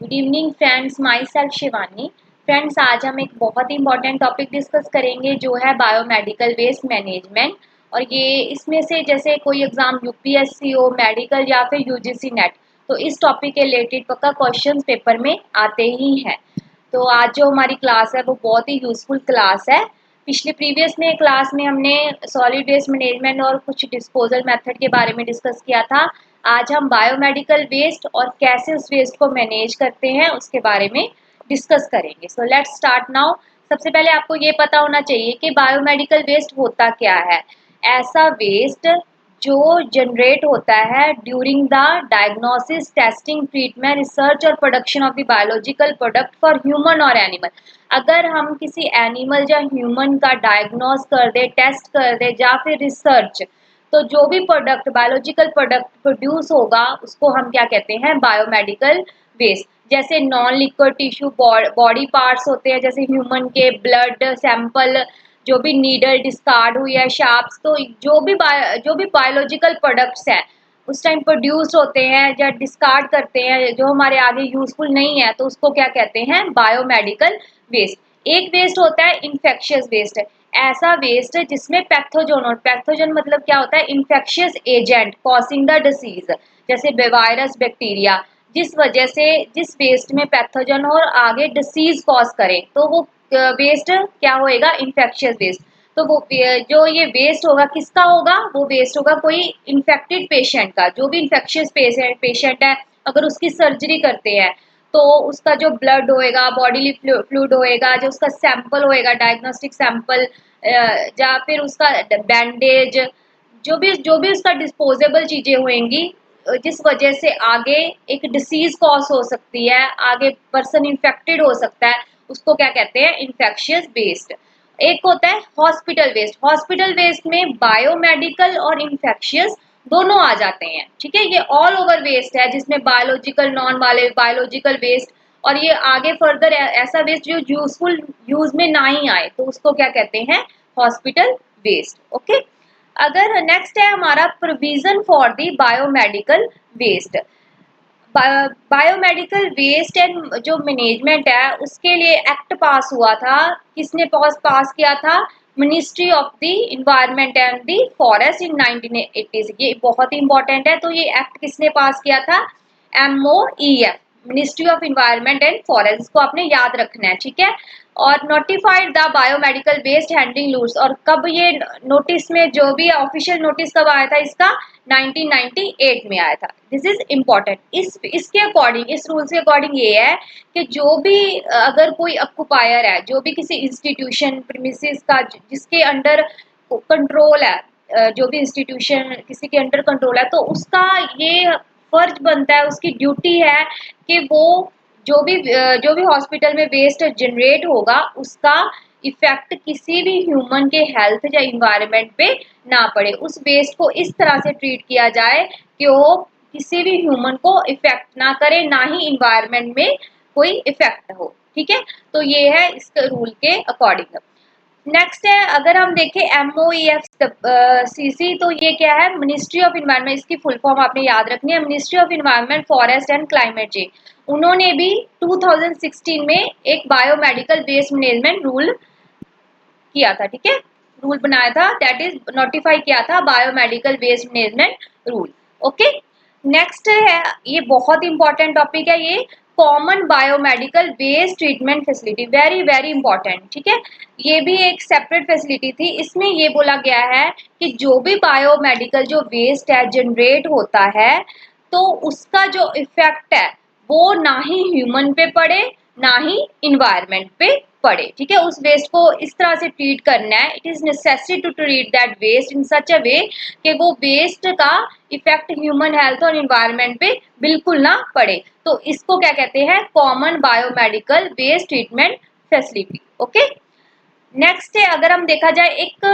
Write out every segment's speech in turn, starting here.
Good evening friends, my self Shivani. Friends, आज हम एक बहुत ही इंपॉर्टेंट टॉपिक डिस्कस करेंगे जो है बायोमेडिकल वेस्ट मैनेजमेंट। और ये इसमें से जैसे कोई एग्जाम यूपीएससी हो, मेडिकल या फिर यूजीसी नेट, तो इस टॉपिक के रिलेटेड पक्का क्वेश्चंस पेपर में आते ही हैं। तो आज जो हमारी क्लास है वो बहुत ही यूजफुल क्लास है। पिछले प्रीवियस में क्लास में हमने सॉलिड वेस्ट मैनेजमेंट और कुछ डिस्पोजल मेथड के बारे में डिस्कस किया था। आज हम बायोमेडिकल वेस्ट और कैसे उस वेस्ट को मैनेज करते हैं उसके बारे में डिस्कस करेंगे। So let's start now. सबसे पहले आपको ये पता होना चाहिए कि बायोमेडिकल वेस्ट होता क्या है। ऐसा वेस्ट जो जनरेट होता है during the diagnosis, testing, treatment, research और production of the biological product for human और एनिमल। अगर हम किसी एनिमल या ह्यूमन का डायग्नोस कर दे, टेस्ट कर दे या फिर रिसर्च, तो जो भी प्रोडक्ट बायोलॉजिकल प्रोडक्ट प्रोड्यूस होगा उसको हम क्या कहते हैं, बायोमेडिकल वेस्ट। जैसे non liquid tissue body parts होते हैं, जैसे ह्यूमन के ब्लड सैंपल, जो भी नीडल डिस्कार्ड हुई है, शार्प्स, तो जो भी बायोलॉजिकल प्रोडक्ट्स हैं उस टाइम प्रोड्यूस होते हैं या डिस्कार्ड करते हैं जो हमारे आगे यूजफुल नहीं है, तो उसको क्या कहते हैं, बायोमेडिकल वेस्ट। एक वेस्ट होता है इन्फेक्शियस वेस्ट। ऐसा वेस्ट जिसमें पैथोजन, और पैथोजन मतलब क्या होता है, infectious agent causing the disease, जैसे वायरस, बैक्टीरिया, जिस वजह से जिस वेस्ट में पैथोजन और आगे डिसीज कॉज करे, तो वो वेस्ट क्या होएगा, इन्फेक्शियस वेस्ट। तो वो जो ये वेस्ट होगा किसका होगा, वो वेस्ट होगा कोई इन्फेक्टेड पेशेंट का। जो भी इन्फेक्शियस पेशेंट है, अगर उसकी सर्जरी करते हैं तो उसका जो ब्लड होएगा, बॉडीली फ्लूइड होएगा, जो उसका सैंपल होएगा, डायग्नोस्टिक सैंपल, या फिर उसका बैंडेज, जो भी उसका डिस्पोजेबल चीजें होंगी, जिस वजह से आगे एक डिसीज कॉज हो सकती है, आगे पर्सन इन्फेक्टेड हो सकता है, उसको क्या कहते हैं, इन्फेक्शियस वेस्ट। एक होता है हॉस्पिटल वेस्ट। हॉस्पिटल वेस्ट में बायोमेडिकल और इन्फेक्शियस दोनों आ जाते हैं। ठीक है, ये ऑल ओवर वेस्ट है जिसमें बायोलॉजिकल, नॉन वाले बायोलॉजिकल वेस्ट, और ये आगे फर्दर ऐसा वेस्ट जो यूजफुल यूज में ना ही आए, तो उसको क्या कहते हैं, हॉस्पिटल वेस्ट। ओके, अगर नेक्स्ट है हमारा provision for the biomedical waste. Biomedical waste and जो मैनेजमेंट है उसके लिए एक्ट पास हुआ था। किसने पास किया था, ministry of the environment and the forest इन 1980। ये बहुत ही इंपॉर्टेंट है। तो ये एक्ट किसने पास किया था, MOEF, ministry of environment and forest, इसको आपने याद रखना है। ठीक है, और notified the biomedical waste handling rules. और कब ये नोटिस में, जो भी ऑफिशियल नोटिस कब आया था इसका, 1998 में आया था। This is important. इसके अकॉर्डिंग, इस रूल के अकॉर्डिंग ये है कि जो भी अगर कोई ऑक्युपायर है, जो भी किसी इंस्टीट्यूशन प्रीमिसेस का जिसके अंडर कंट्रोल है, जो भी इंस्टीट्यूशन किसी के अंडर कंट्रोल है, तो उसका ये फर्ज बनता है, उसकी ड्यूटी है कि वो जो भी हॉस्पिटल में वेस्ट जनरेट होगा उसका इफेक्ट किसी भी ह्यूमन के हेल्थ या इन्वायरमेंट पे ना पड़े। उस वेस्ट को इस तरह से ट्रीट किया जाए कि वो किसी भी ह्यूमन को इफेक्ट ना करे, ना ही इन्वायरमेंट में कोई इफेक्ट हो। ठीक है, तो ये है इस रूल के अकॉर्डिंग। नेक्स्ट है, अगर हम देखें MOEFCC, तो ये क्या है, मिनिस्ट्री ऑफ इन्वायरमेंट। इसकी फुल फॉर्म आपने याद रखनी है, ministry of environment, forest and climate change. उन्होंने भी 2016 में एक बायोमेडिकल वेस्ट मैनेजमेंट रूल किया था। ठीक है, रूल बनाया था, दैट इज नोटिफाई किया था biomedical waste management rule. Okay, next है, ये बहुत इंपॉर्टेंट टॉपिक है, ये common biomedical waste treatment facility, very very important. ठीक है, ये भी एक सेपरेट फैसिलिटी थी। इसमें ये बोला गया है कि जो भी बायोमेडिकल जो वेस्ट है जनरेट होता है, तो उसका जो इफेक्ट है वो ना ही ह्यूमन पे पड़े, ना ही इन्वायरमेंट पे पड़े। ठीक है, उस वेस्ट को इस तरह से ट्रीट करना है। It is necessary to treat that waste in such a way कि वो वेस्ट का इफेक्ट ह्यूमन हेल्थ और इन्वायरमेंट पे बिल्कुल ना पड़े। तो इसको क्या कहते हैं, common biomedical waste treatment facility. Okay, next है, अगर हम देखा जाए एक,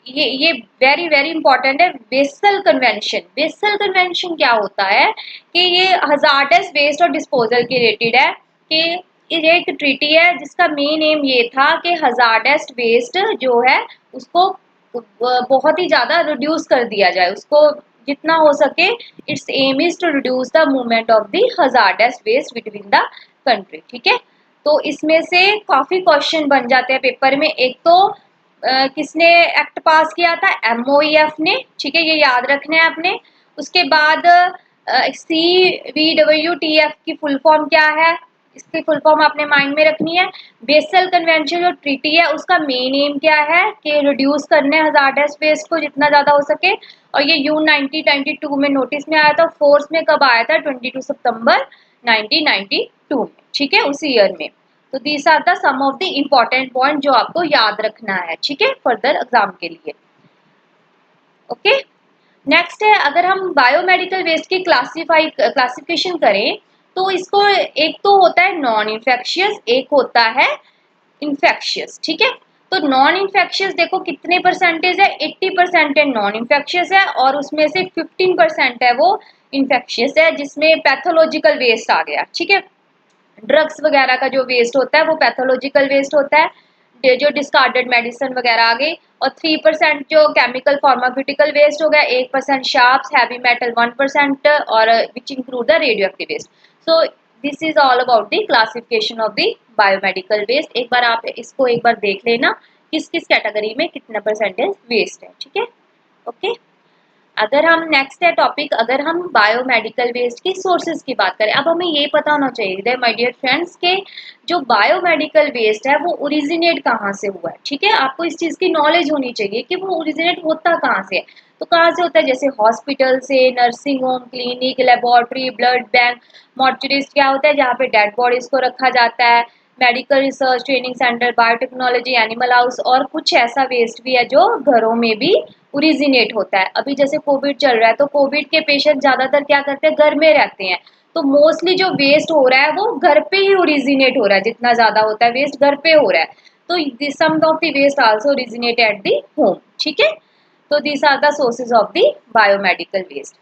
ये वेरी वेरी इंपॉर्टेंट है, बेसल कन्वेंशन। बेसल कन्वेंशन क्या होता है कि ये हजार्डस वेस्ट और डिस्पोजल के रिलेटेड है। कि ये एक ट्रीटी है जिसका मेन एम ये था कि हजार्डस वेस्ट जो है उसको बहुत ही ज्यादा रिड्यूस कर दिया जाए, उसको जितना हो सके। Its aim is to reduce the movement of the hazardous waste between the country, ठीक है। तो इसमें से काफी क्वेश्चन बन जाते हैं पेपर में। एक तो किसने एक्ट पास किया था, MOEF ने, ठीक है, ये याद रखना है आपने। उसके बाद CVWTF की फुल फॉर्म क्या है, इसकी फुल फॉर्म आपने माइंड में रखनी है। बेसल कन्वेंशन जो ट्रीटी है उसका मेन एम क्या है कि रिड्यूस करने हजार्डस वेस्ट को जितना ज्यादा हो सके। और ये जून 1992 में नोटिस में आया था। फोर्स में कब आया था, 22 सितंबर 1992 में, ठीक है, उसी ईयर में। तो these are the some of the important point जो आपको याद रखना है, ठीक है, फर्दर एग्जाम के लिए। ओके, नेक्स्ट है, अगर हम बायोमेडिकल वेस्ट की क्लासिफिकेशन करें तो इसको एक तो होता है नॉन इन्फेक्शियस, एक होता है इन्फेक्शियस, ठीक है। तो नॉन इन्फेक्शियस देखो कितने परसेंटेज है, 80% नॉन इन्फेक्शियस है और उसमें से 15% है वो इन्फेक्शियस है, जिसमें पैथोलॉजिकल वेस्ट आ गया, ठीक है। ड्रग्स वगैरह का जो वेस्ट होता है वो पैथोलॉजिकल वेस्ट होता है, जो डिस्कार्डेड मेडिसिन वगैरह आ गई। और 3% जो केमिकल फार्मास्यूटिकल वेस्ट हो गया, 1% शार्प्स, हैवी मेटल 1%, और which include the radioactive waste. So this is all about the classification of the biomedical waste. एक बार आप इसको एक बार देख लेना, किस किस कैटेगरी में कितना परसेंटेज वेस्ट है, ठीक है। ओके, अगर हम नेक्स्ट है टॉपिक, अगर हम बायोमेडिकल वेस्ट की सोर्सेज की बात करें, अब हमें ये पता होना चाहिए माय डियर फ्रेंड्स के जो बायोमेडिकल वेस्ट है वो ओरिजिनेट कहाँ से हुआ है, ठीक है। आपको इस चीज़ की नॉलेज होनी चाहिए कि वो ओरिजिनेट होता कहाँ से है। तो कहाँ से होता है, जैसे हॉस्पिटल से, nursing home, clinic, laboratory, blood bank, mortuaries, क्या होता है जहाँ पे डेड बॉडीज को रखा जाता है, medical research, training centre, biotechnology, animal house, और कुछ ऐसा वेस्ट भी है जो घरों में भी ओरिजिनेट होता है। अभी जैसे कोविड चल रहा है तो कोविड के पेशेंट ज्यादातर क्या करते हैं, घर में रहते हैं। तो मोस्टली जो वेस्ट हो रहा है वो घर पे ही ओरिजिनेट हो रहा है, जितना ज्यादा होता है वेस्ट घर पे हो रहा है। तो some of the waste also originate at the home, ठीक है। तो this are the sources of the biomedical waste.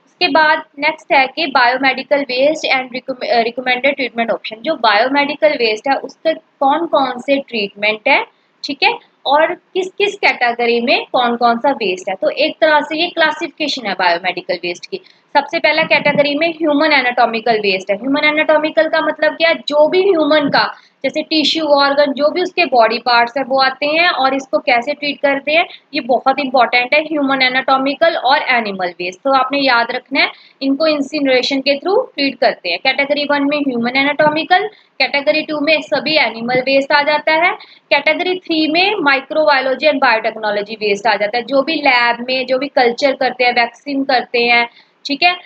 उसके बाद नेक्स्ट है कि biomedical waste and recommended treatment option. जो बायोमेडिकल वेस्ट है उसके कौन कौन से ट्रीटमेंट है, ठीक है, और किस किस कैटेगरी में कौन कौन सा वेस्ट है। तो एक तरह से ये क्लासिफिकेशन है बायोमेडिकल वेस्ट की। सबसे पहला कैटेगरी में ह्यूमन एनाटॉमिकल वेस्ट है। ह्यूमन एनाटॉमिकल का मतलब क्या है, जो भी ह्यूमन का जैसे टिश्यू, ऑर्गन, जो भी उसके बॉडी पार्ट्स है वो आते हैं, और इसको कैसे ट्रीट करते हैं ये बहुत इंपॉर्टेंट है, ह्यूमन एनाटॉमिकल और एनिमल वेस्ट। तो आपने याद रखना है, इनको इंसिनरेशन के थ्रू ट्रीट करते हैं। कैटेगरी 1 में ह्यूमन एनाटॉमिकल, कैटेगरी 2 में सभी एनिमल वेस्ट आ जाता है, कैटेगरी 3 में माइक्रोबायोलॉजी एंड बायोटेक्नोलॉजी वेस्ट आ जाता है, जो भी लैब में जो भी कल्चर करते हैं, वैक्सीन करते हैं, ठीक है,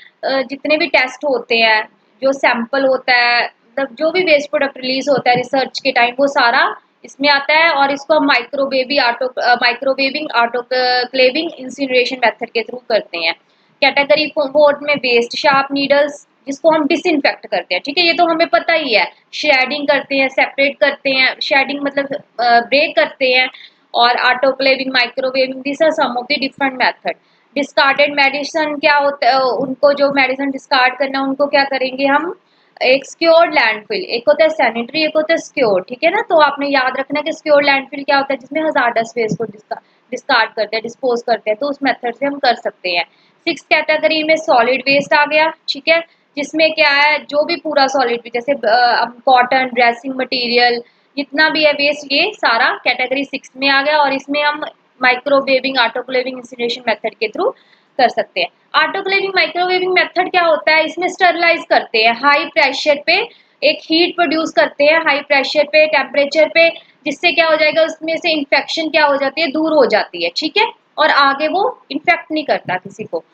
जितने भी टेस्ट होते हैं, जो सैंपल होता है, मतलब जो भी वेस्ट प्रोडक्ट रिलीज होता है रिसर्च के टाइम, वो सारा इसमें आता है। और इसको हम माइक्रोवेविंग ऑटोक्लेविंग इंसिनरेशन मेथड के थ्रू करते हैं। कैटेगरी 4 में वेस्ट शार्प नीडल्स, जिसको हम डिसइंफेक्ट करते हैं, ठीक है, ये तो हमें पता ही है। शेडिंग करते हैं, सेपरेट करते हैं, शेडिंग मतलब ब्रेक करते हैं, और autoclaving, microwaving, this are some of the different method. Discarded medicine क्या होता है, उनको जो मेडिसिन डिस्कार्ड करना है उनको क्या करेंगे हम, एक सिक्योर्ड लैंडफिल, एक होता है सैनिटरी, एक होता है सिक्योर, ठीक है ना। तो आपने याद रखना है कि सिक्योर लैंडफिल क्या होता है, जिसमें हजार्डस वेस्ट को डिस्कार्ड करते हैं, डिस्पोज करते हैं, तो उस मेथड से हम कर सकते हैं। 6 कैटेगरी में सॉलिड वेस्ट आ गया, ठीक है, जिसमें क्या है, जो भी पूरा सॉलिड भी, जैसे कॉटन, ड्रेसिंग मटेरियल, जितना भी है वेस्ट, ये सारा कैटेगरी 6 में आ गया। और इसमें हम माइक्रोवेविंग, ऑटोक्लेविंग इंसिनरेशन मेथड के थ्रू कर सकते हैं। ऑटोक्लेविंग माइक्रोवेविंग मेथड क्या होता है, इसमें स्टरलाइज करते हैं, हाई प्रेशर पे एक हीट प्रोड्यूस करते हैं, हाई प्रेशर पे, टेम्परेचर पे, जिससे क्या हो जाएगा, उसमें से इन्फेक्शन क्या हो जाती है, दूर हो जाती है, ठीक है, और आगे वो इन्फेक्ट नहीं करता किसी को।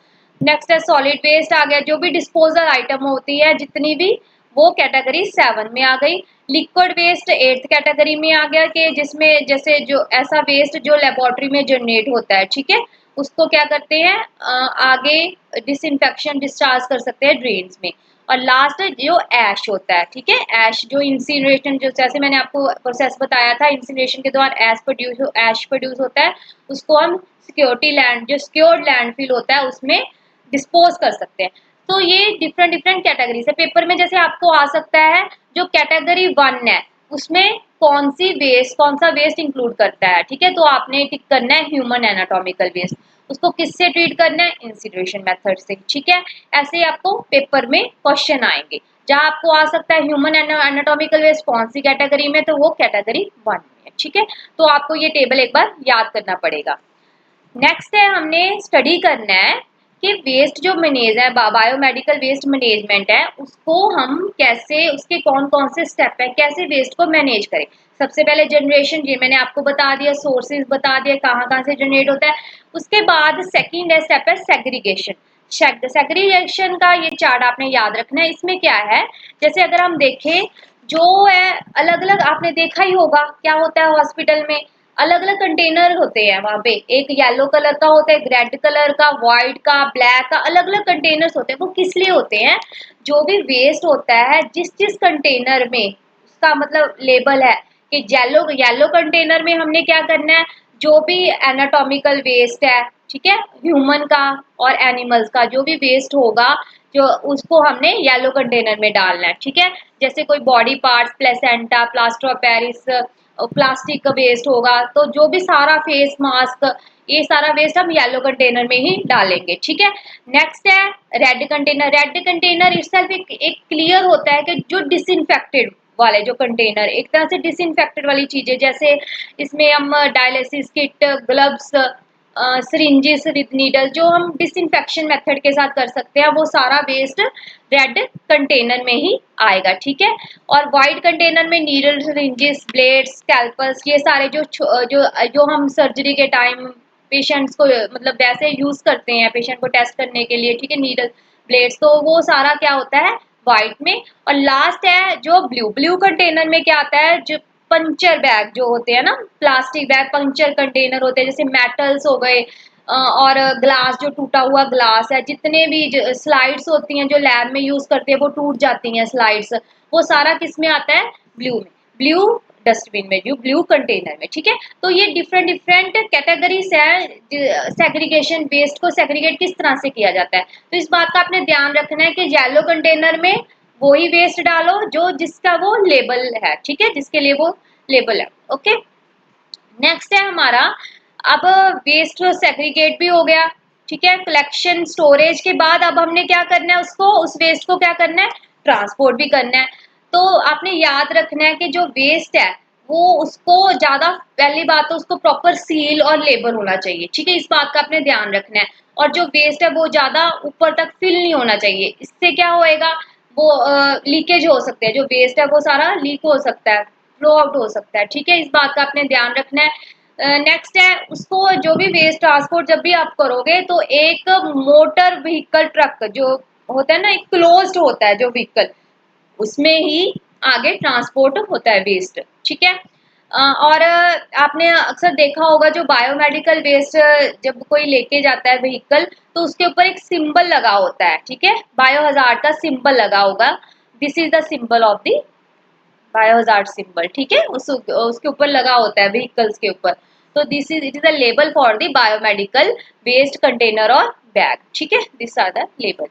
नेक्स्ट है सॉलिड वेस्ट आ गया, जो भी डिस्पोजल आइटम होती है जितनी भी, वो कैटेगरी 7 में आ गई। लिक्विड वेस्ट 8th कैटेगरी में आ गया, कि जिसमें जैसे जो ऐसा वेस्ट जो लेबोरेटरी में जनरेट होता है, ठीक है, उसको क्या करते हैं, आगे डिसइंफेक्शन डिस्चार्ज कर सकते हैं ड्रेन्स में। और लास्ट जो ऐश होता है, ठीक है, ऐश जो इंसिनरेशन, जो जैसे मैंने आपको प्रोसेस बताया था, इंसिनरेशन के दौरान ऐश प्रोड्यूस होता है, उसको हम सिक्योरिटी लैंड, जो सिक्योर्ड लैंडफिल होता है, उसमें डिस्पोज कर सकते हैं। तो ये डिफरेंट डिफरेंट कैटेगरी से पेपर में जैसे आपको आ सकता है, जो कैटेगरी 1 है उसमें कौन सा वेस्ट इंक्लूड करता है, ठीक है, तो आपने टिक करना है ह्यूमन एनाटॉमिकल वेस्ट। उसको किससे ट्रीट करना है, इंसिनरेशन मेथड से, ठीक है। ऐसे ही आपको पेपर में क्वेश्चन आएंगे। जहाँ आपको आ सकता है ह्यूमन एनाटॉमिकल वेस्ट कौन सी कैटेगरी में, तो वो कैटेगरी 1 में, ठीक है। तो आपको ये टेबल एक बार याद करना पड़ेगा। नेक्स्ट है, हमने स्टडी करना है कि वेस्ट जो मैनेज है, बायोमेडिकल वेस्ट मैनेजमेंट है, उसको हम कैसे, उसके कौन कौन से स्टेप है, कैसे वेस्ट को मैनेज करें। सबसे पहले जनरेशन, ये मैंने आपको बता दिया, सोर्सेज बता दिया कहाँ कहाँ से जनरेट होता है। उसके बाद सेकंड है स्टेप है सेग्रीगेशन। सेग्रीगेशन का ये चार्ट आपने याद रखना है। इसमें क्या है, जैसे अगर हम देखें, जो है अलग अलग, आपने देखा ही होगा क्या होता है हॉस्पिटल में, अलग अलग कंटेनर होते हैं वहां पे, एक येलो कलर का होता है, रेड कलर का, व्हाइट का, ब्लैक का, अलग अलग कंटेनर्स होते हैं। वो किस लिए होते हैं, जो भी वेस्ट होता है जिस जिस कंटेनर में, उसका मतलब लेबल है कि येलो येलो कंटेनर में हमने क्या करना है, जो भी एनाटॉमिकल वेस्ट है, ठीक है, ह्यूमन का और एनिमल्स का जो भी वेस्ट होगा, जो उसको हमने येलो कंटेनर में डालना है, ठीक है। जैसे कोई body parts, placenta, plaster of Paris, plastic का वेस्ट होगा, तो जो भी सारा फेस मास्क, ये सारा वेस्ट हम येलो कंटेनर में ही डालेंगे, ठीक है। नेक्स्ट है red container. Red container itself एक क्लियर होता है कि जो डिसइंफेक्टेड वाले जो कंटेनर, एक तरह से डिसइंफेक्टेड वाली चीजें, जैसे इसमें हम dialysis kit, gloves, syringes with needle, जो हम डिसइंफेक्शन मेथड के साथ कर सकते हैं, वो सारा वेस्ट रेड कंटेनर में ही आएगा, ठीक है। और वाइट कंटेनर में नीडल, सिरिंजेस, ब्लेड्स, स्कैल्पल्स, ये सारे जो जो जो हम सर्जरी के टाइम पेशेंट्स को मतलब वैसे यूज करते हैं पेशेंट को टेस्ट करने के लिए, ठीक है, नीडल, ब्लेड्स, तो वो सारा क्या होता है व्हाइट में। और लास्ट है जो ब्लू। ब्लू कंटेनर में क्या आता है, जो पंचर बैग जो होते हैं ना, प्लास्टिक बैग, पंचर कंटेनर होते हैं, जैसे मेटल्स हो गए, और ग्लास, जो टूटा हुआ ग्लास है, जितने भी स्लाइड्स होती हैं जो लैब में यूज करते हैं, वो टूट जाती हैं स्लाइड्स, वो सारा किस में आता है, ब्लू में, ब्लू डस्टबिन में, जो ब्लू कंटेनर में, ठीक है। तो ये डिफरेंट डिफरेंट कैटेगरीज है सेग्रीगेशन, वेस्ट को सेग्रीगेट किस तरह से किया जाता है। तो इस बात का आपने ध्यान रखना है कि येलो कंटेनर में वो ही वेस्ट डालो जो जिसका वो लेबल है, ठीक है, जिसके लिए वो लेबल है, ओके। नेक्स्ट है हमारा, अब वेस्ट सेग्रीगेट भी हो गया, ठीक है, कलेक्शन स्टोरेज के बाद अब हमने क्या करना है, उसको, उस वेस्ट को क्या करना है, ट्रांसपोर्ट भी करना है। तो आपने याद रखना है कि जो वेस्ट है वो, उसको ज्यादा, पहली बात तो उसको प्रॉपर सील और लेबल होना चाहिए, ठीक है, इस बात का आपने ध्यान रखना है। और जो वेस्ट है वो ज्यादा ऊपर तक फिल नहीं होना चाहिए, इससे क्या होएगा, वो लीकेज हो सकते हैं, जो वेस्ट है वो सारा लीक हो सकता है, फ्लो आउट हो सकता है, ठीक है, इस बात का आपने ध्यान रखना है। नेक्स्ट है, उसको जो भी वेस्ट ट्रांसपोर्ट जब भी आप करोगे, तो एक मोटर व्हीकल, ट्रक जो होता है ना, एक क्लोज्ड होता है जो व्हीकल, उसमें ही आगे ट्रांसपोर्ट होता है वेस्ट, ठीक है। और आपने अक्सर देखा होगा जो बायोमेडिकल वेस्ट जब कोई लेके जाता है व्हीकल, तो उसके ऊपर एक सिंबल लगा होता है, ठीक है, बायो हजार्ड का सिंबल लगा होगा, this is the symbol of the biohazard symbol, ठीक है, उसके ऊपर लगा होता है व्हीकल्स के ऊपर। तो this is, it is a label for the biomedical waste container और बैग, ठीक है, this are the label.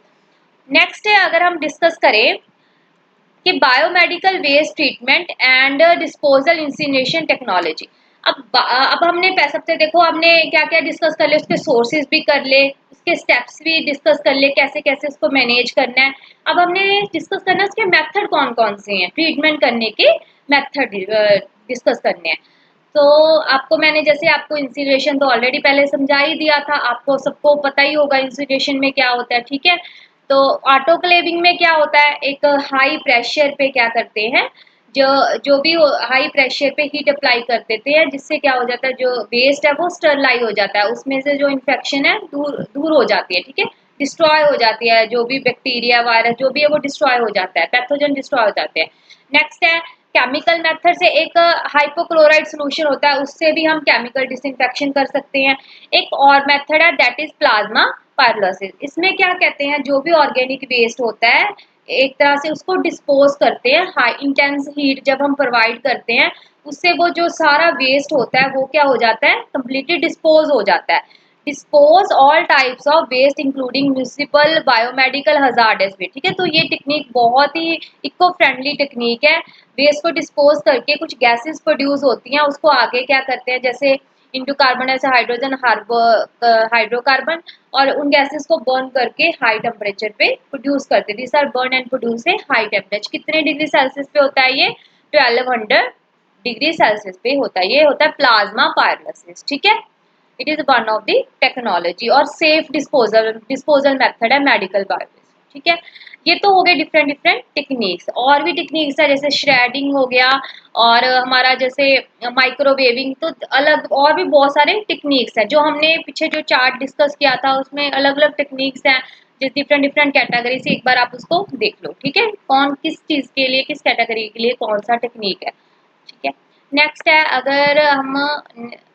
Next है, अगर हम डिस्कस करें कि biomedical waste treatment and disposal incineration technology. अब हमने सबसे देखो, हमने क्या क्या डिस्कस कर ले, उसके सोर्सेज भी कर ले, उसके स्टेप्स भी डिस्कस कर ले, कैसे कैसे उसको मैनेज करना है। अब हमने डिस्कस करना है उसके मेथड कौन कौन से हैं, ट्रीटमेंट करने के मेथड डिस्कस करने हैं। तो आपको मैंने, जैसे आपको इंसिनरेशन तो ऑलरेडी पहले समझा ही दिया था, आपको सबको पता ही होगा इंसिनरेशन में क्या होता है, ठीक है। तो ऑटोक्लेविंग में क्या होता है, एक हाई प्रेशर पे क्या करते हैं, जो जो भी हाई प्रेशर पे हीट अप्लाई कर देते हैं, जिससे क्या हो जाता है, जो वेस्ट है वो स्टरलाइज हो जाता है, उसमें से जो इन्फेक्शन है दूर दूर हो जाती है, ठीक है, डिस्ट्रॉय हो जाती है, जो भी बैक्टीरिया वायरस जो भी है वो डिस्ट्रॉय हो जाता है, पैथोजन डिस्ट्रॉय हो जाते हैं। नेक्स्ट है केमिकल मेथड से, एक हाइपोक्लोराइड सोल्यूशन होता है, उससे भी हम केमिकल डिसइंफेक्शन कर सकते हैं। एक और मेथड है दैट इज प्लाज्मा पायरोलिसिस। इसमें क्या कहते हैं, जो भी ऑर्गेनिक वेस्ट होता है, एक तरह से उसको डिस्पोज करते हैं, हाई इंटेंस हीट जब हम प्रोवाइड करते हैं, उससे वो जो सारा वेस्ट होता है वो क्या हो जाता है, कंप्लीटली डिस्पोज हो जाता है। Dispose all types of waste including municipal, biomedical, hazardous waste, ठीक है। तो ये टेक्निक बहुत ही इको फ्रेंडली टेक्निक है। वेस्ट को डिस्पोज करके कुछ गैसेस प्रोड्यूस होती हैं, उसको आगे क्या करते हैं, जैसे इंटू कार्बन ऐसे हाइड्रोजन हाइड्रोकार्बन, और उन गैसेस को बर्न करके हाई टेम्परेचर पे प्रोड्यूस करते हैं। This are burn and produce a high temperature. कितने डिग्री सेल्सियस पे होता है ये? 1200 डिग्री सेल्सियस पे होता है। ये होता है प्लाज्मा पायरोलिसिस, ठीक है। It is one of the technology और सेफ डिस्पोजल मेथड है मेडिकल बायोवेस्ट, ठीक है। ये तो हो गए डिफरेंट डिफरेंट टेक्निक्स। और भी टेक्निक्स है जैसे श्रेडिंग हो गया, और हमारा जैसे माइक्रोवेविंग, तो अलग और भी बहुत सारे टेक्निक्स है जो हमने पीछे जो चार्ट डिस्कस किया था उसमें अलग अलग टेक्निक्स हैं, जिस डिफरेंट डिफरेंट कैटेगरी से। एक बार आप उसको देख लो, ठीक है, कौन किस चीज के लिए, किस कैटेगरी के लिए कौन सा टेक्निक है, ठीक है। नेक्स्ट है, अगर हम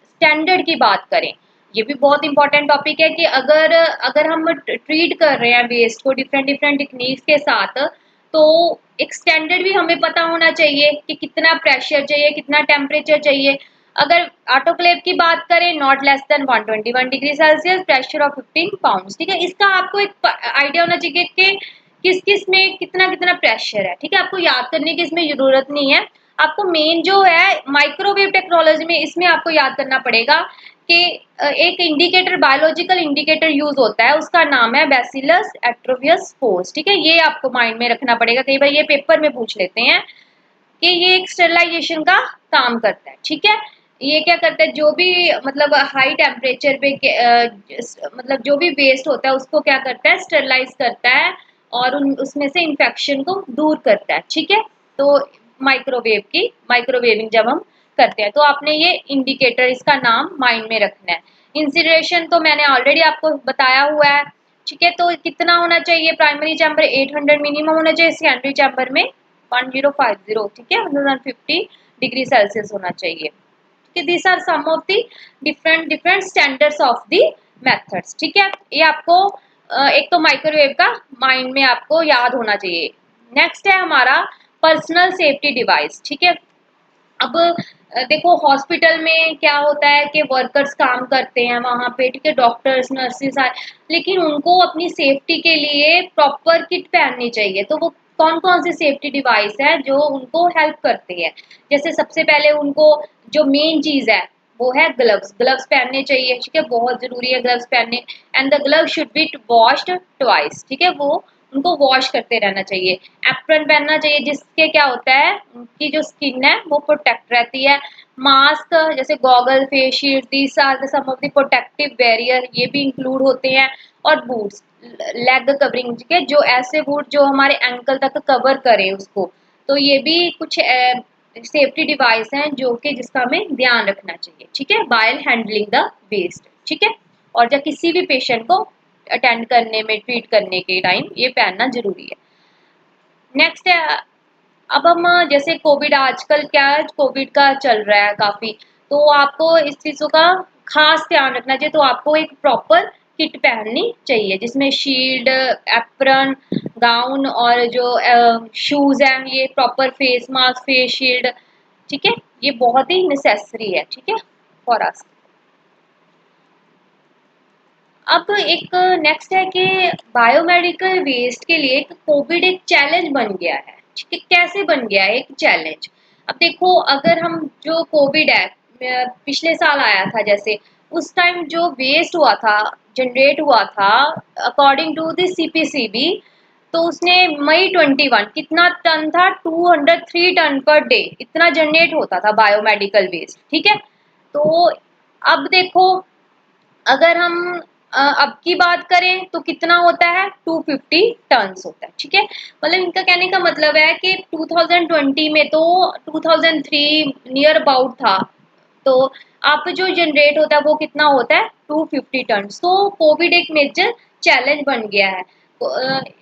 स्टैंडर्ड की बात करें, ये भी बहुत इंपॉर्टेंट टॉपिक है कि अगर अगर हम ट्रीट कर रहे हैं वेस्ट को डिफरेंट डिफरेंट टेक्निक्स के साथ, तो एक स्टैंडर्ड भी हमें पता होना चाहिए कि कितना प्रेशर चाहिए, कितना टेम्परेचर चाहिए। अगर ऑटोक्लेव की बात करें, not less than 121 degree Celsius, pressure of 15 pounds, ठीक है। इसका आपको एक आइडिया होना चाहिए कि किस किस में कितना कितना प्रेशर है, ठीक है। आपको याद करने की इसमें जरूरत नहीं है। आपको मेन जो है माइक्रोवेव टेक्नोलॉजी में, इसमें आपको याद करना पड़ेगा कि एक इंडिकेटर, बायोलॉजिकल इंडिकेटर यूज होता है, उसका नाम है बैसिलस एट्रोवियस स्पोर्स, ठीक है। ये आपको माइंड में रखना पड़ेगा, कई बार ये पेपर में पूछ लेते हैं कि ये एक स्टेरिलाइजेशन का काम करता है, ठीक है। ये क्या करता है, जो भी मतलब हाई टेम्परेचर पे मतलब जो भी वेस्ट होता है उसको क्या करता है, स्टेरिलाइज करता है, और उसमें से इंफेक्शन को दूर करता है, ठीक है। तो माइक्रोवेविंग जब हम करते हैं, तो आपने ये इंडिकेटर, इसका नाम माइंड में रखना है। इंसिनरेशन तो मैंने ऑलरेडी आपको बताया हुआ है, ठीक है। तो कितना होना चाहिए, प्राइमरी चैम्बर 800 मिनिमम होना चाहिए, सेकेंडरी चैम्बर में 1050, ठीक है, 150 डिग्री सेल्सियस होना चाहिए, ठीक है। These are some of the different different standards of the methods, ठीक है। ये आपको एक तो माइक्रोवेव का माइंड में आपको याद होना चाहिए। नेक्स्ट है हमारा पर्सनल सेफ्टी डिवाइस, ठीक है। अब देखो हॉस्पिटल में क्या होता है कि वर्कर्स काम करते हैं वहां पे, ठीक है, डॉक्टर्स नर्सेस आए, लेकिन उनको अपनी सेफ्टी के लिए प्रॉपर किट पहननी चाहिए। तो वो कौन कौन सी सेफ्टी डिवाइस है जो उनको हेल्प करती है? जैसे सबसे पहले उनको जो मेन चीज है वो है ग्लव्स। ग्लव्स पहनने चाहिए, ठीक है, बहुत जरूरी है ग्लव्स पहनने। And the glove should be washed twice, ठीक है, वो उनको वॉश करते रहना चाहिए। एप्रन पहनना चाहिए, जिसके क्या होता है, उनकी जो स्किन है वो प्रोटेक्ट रहती है। मास्क जैसे goggle, face shield, these are the some of the protective barrier, ये भी इंक्लूड होते हैं। और बूट्स, लेग कवरिंग, ठीक है, जो ऐसे बूट जो हमारे एंकल तक कवर करे उसको। तो ये भी कुछ सेफ्टी डिवाइस हैं जो कि जिसका हमें ध्यान रखना चाहिए, ठीक है, वाइल हैंडलिंग द वेस्ट, ठीक है। और जब किसी भी पेशेंट को अटेंड करने में, ट्रीट करने के टाइम ये पहनना जरूरी है। नेक्स्ट है, अब हम जैसे कोविड, आजकल क्या है, कोविड का चल रहा है काफी, तो आपको इस चीजों का खास ध्यान रखना चाहिए। तो आपको एक प्रॉपर किट पहननी चाहिए जिसमें शील्ड, एप्रन, गाउन, और जो शूज हैं, ये proper face mask, face shield, ठीक है, ये बहुत ही नेसेसरी है, ठीक है, फॉर अस। अब एक नेक्स्ट है कि बायोमेडिकल वेस्ट के लिए कोविड एक चैलेंज बन गया है, ठीक है। कैसे बन गया है एक चैलेंज? अब देखो, अगर हम जो कोविड है पिछले साल आया था, जैसे उस टाइम जो वेस्ट हुआ था, जनरेट हुआ था, अकॉर्डिंग टू द सीपीसीबी, तो उसने मई 21 कितना टन था, 203 टन पर डे, इतना जनरेट होता था बायोमेडिकल वेस्ट, ठीक है। तो अब देखो, अगर हम अब की बात करें तो कितना होता है, 250 टन्स होता है, ठीक है। मतलब इनका कहने का मतलब है कि 2020 में तो 2003 नियर अबाउट था, तो अब जो जनरेट होता है वो कितना होता है, 250 टन्स। तो कोविड एक मेजर चैलेंज बन गया है।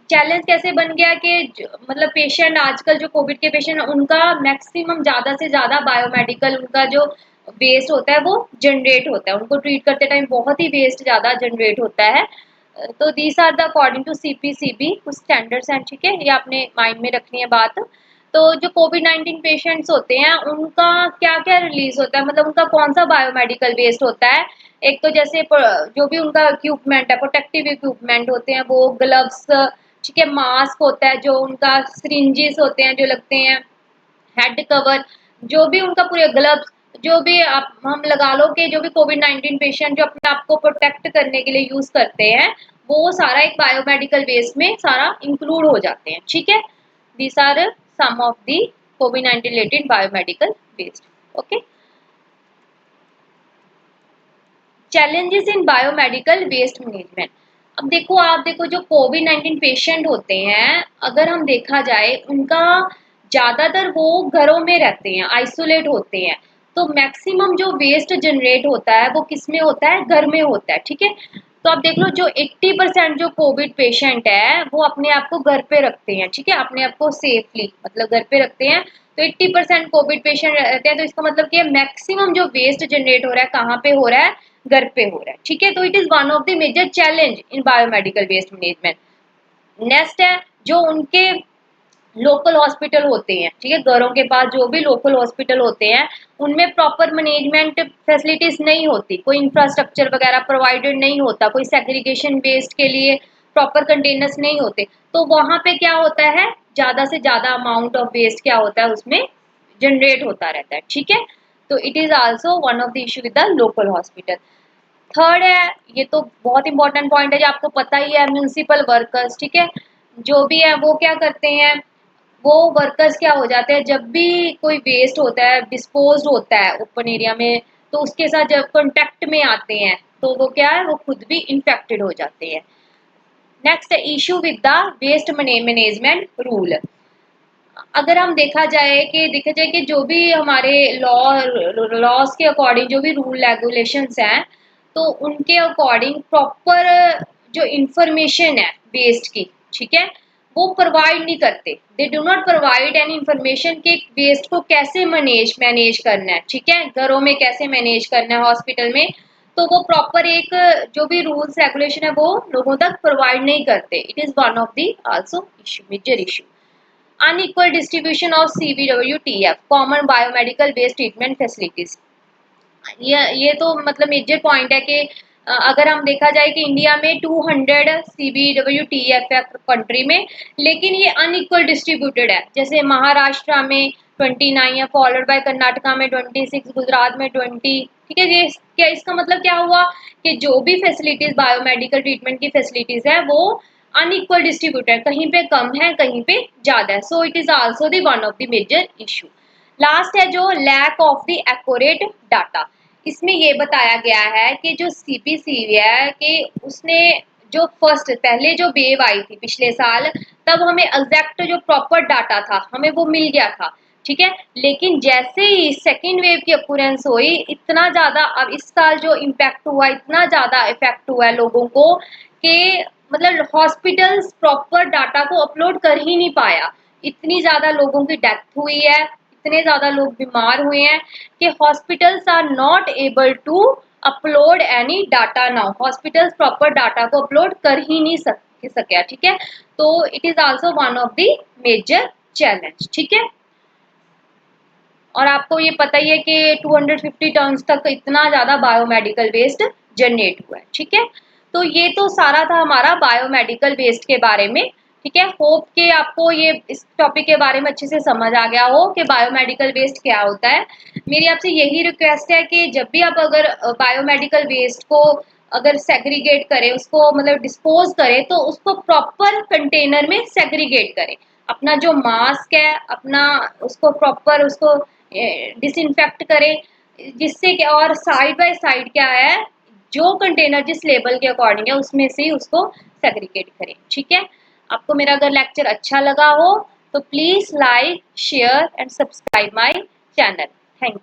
चैलेंज कैसे बन गया कि मतलब पेशेंट, आजकल जो कोविड के पेशेंट, उनका मैक्सिमम ज़्यादा से ज़्यादा बायोमेडिकल, उनका जो वेस्ट होता है वो जनरेट होता है, उनको ट्रीट करते टाइम बहुत ही वेस्ट ज़्यादा जनरेट होता है। तो these are the according to CPCB कुछ स्टैंडर्ड्स हैं, ठीक है, ये आपने माइंड में रखनी है बात। तो जो कोविड 19 पेशेंट्स होते हैं उनका क्या क्या रिलीज होता है, मतलब उनका कौन सा बायोमेडिकल वेस्ट होता है? एक तो जैसे जो भी उनका इक्विपमेंट है, प्रोटेक्टिव इक्विपमेंट होते हैं, वो ग्लव्स, ठीक है, मास्क होता है, जो उनका सिरिंजेस होते हैं जो लगते हैं, हेड कवर, जो भी उनका पूरे ग्लव्स, जो भी आप हम लगा लो कि जो भी कोविड-19 पेशेंट जो अपने आप को प्रोटेक्ट करने के लिए यूज करते हैं, वो सारा एक बायोमेडिकल वेस्ट में सारा इंक्लूड हो जाते हैं। ठीक है, these are some of the कोविड-19 related biomedical waste. Okay, challenges in biomedical waste management. अब देखो, आप देखो जो कोविड-19 पेशेंट होते हैं, अगर हम देखा जाए उनका ज़्यादातर वो घरों में रहते हैं, आइसोलेट होते हैं, तो मैक्सिमम जो वेस्ट जनरेट होता है वो किस में होता है? घर में होता है। ठीक है, तो आप देख लो जो 80% जो कोविड पेशेंट है वो अपने आप को घर पे रखते हैं। ठीक है, अपने आप को सेफली मतलब घर पे रखते हैं। तो 80% कोविड पेशेंट रहते हैं, तो इसका मतलब कि मैक्सिमम जो वेस्ट जनरेट हो रहा है कहाँ पे हो रहा है? घर पे हो रहा है। ठीक है, तो it is one of the major challenge in biomedical waste management. Next है जो उनके लोकल हॉस्पिटल होते हैं, ठीक है, घरों के पास जो भी लोकल हॉस्पिटल होते हैं उनमें प्रॉपर मैनेजमेंट फैसिलिटीज नहीं होती, कोई इंफ्रास्ट्रक्चर वगैरह प्रोवाइडेड नहीं होता, कोई सेग्रीगेशन वेस्ट के लिए प्रॉपर कंटेनर्स नहीं होते, तो वहां पे क्या होता है? ज्यादा से ज्यादा अमाउंट ऑफ वेस्ट क्या होता है उसमें जनरेट होता रहता है। ठीक है, तो it is also one of the issue with the local hospital. Third है, ये तो बहुत इंपॉर्टेंट पॉइंट है जो आपको पता ही है, म्यूनिसिपल वर्कर्स। ठीक है, जो भी है वो क्या करते हैं? वो वर्कर्स क्या हो जाते हैं, जब भी कोई वेस्ट होता है डिस्पोज होता है ओपन एरिया में, तो उसके साथ जब कांटेक्ट में आते हैं तो वो क्या है? वो खुद भी इन्फेक्टेड हो जाते हैं। नेक्स्ट है issue with the waste management rule. अगर हम देखा जाए कि जो भी हमारे लॉज के अकॉर्डिंग जो भी रूल रेगुलेशंस हैं, तो उनके अकॉर्डिंग प्रॉपर जो इंफॉर्मेशन है वेस्ट की, ठीक है, वो प्रोवाइड नहीं करते। They do not provide any information कि वेस्ट को कैसे मैनेज मैनेज करना है। ठीक है, घरों में कैसे मैनेज करना है, हॉस्पिटल में, तो वो प्रॉपर एक जो भी रूल्स रेगुलेशन है वो लोगों तक प्रोवाइड नहीं करते। It is one of the also issue, major issue. unequal distribution of CBWTF common biomedical waste treatment facilities. ये तो मतलब मेजर पॉइंट है कि अगर हम देखा जाए कि इंडिया में 200 CBWTF है कंट्री में, लेकिन ये अनइक्वल डिस्ट्रीब्यूटेड है। जैसे महाराष्ट्र में 29 है, फॉलोड बाय कर्नाटका में 26, गुजरात में 20। ठीक है, ये क्या इसका मतलब क्या हुआ कि जो भी फैसिलिटीज बायोमेडिकल ट्रीटमेंट की फैसिलिटीज है वो अनइक्वल डिस्ट्रीब्यूटेड, कहीं पे कम है कहीं पे ज्यादा है। So it is also the one of the major issue. Last है जो lack of the accurate data. इसमें ये बताया गया है कि जो सीपीसी है कि उसने जो फर्स्ट पहले जो वेव आई थी पिछले साल, तब हमें एग्जैक्ट जो प्रॉपर डाटा था हमें वो मिल गया था। ठीक है, लेकिन जैसे ही सेकेंड वेव की अक्यूरेंस हुई, इतना ज्यादा अब इस साल जो इम्पैक्ट हुआ, इतना ज्यादा इफेक्ट हुआ है लोगों को कि मतलब हॉस्पिटल्स प्रॉपर डाटा को अपलोड कर ही नहीं पाया। इतनी ज्यादा लोगों की डेथ हुई है, इतने ज्यादा लोग बीमार हुए हैं कि hospitals are not able to upload any data now. Hospitals proper data को अपलोड कर ही नहीं सके। ठीक है, तो it is also one of the major challenge. ठीक है, और आपको ये पता ही है कि 250 टन्स तक इतना ज़्यादा बायोमेडिकल वेस्ट जनरेट हुआ है। ठीक है, तो ये तो सारा था हमारा बायोमेडिकल वेस्ट के बारे में। ठीक है, होप कि आपको ये इस टॉपिक के बारे में अच्छे से समझ आ गया हो कि बायोमेडिकल वेस्ट क्या होता है। मेरी आपसे यही रिक्वेस्ट है कि जब भी आप अगर बायोमेडिकल वेस्ट को अगर सेग्रीगेट करें, उसको मतलब डिस्पोज करें, तो उसको प्रॉपर कंटेनर में सेग्रीगेट करें। अपना जो मास्क है अपना उसको प्रॉपर उसको डिसइंफेक्ट करें, जिससे क्या, और साइड बाय साइड क्या है, जो कंटेनर जिस लेवल के अकॉर्डिंग है उसमें से ही उसको सेग्रीगेट करें। ठीक है, आपको मेरा अगर लेक्चर अच्छा लगा हो तो please like share and subscribe my channel. Thank you.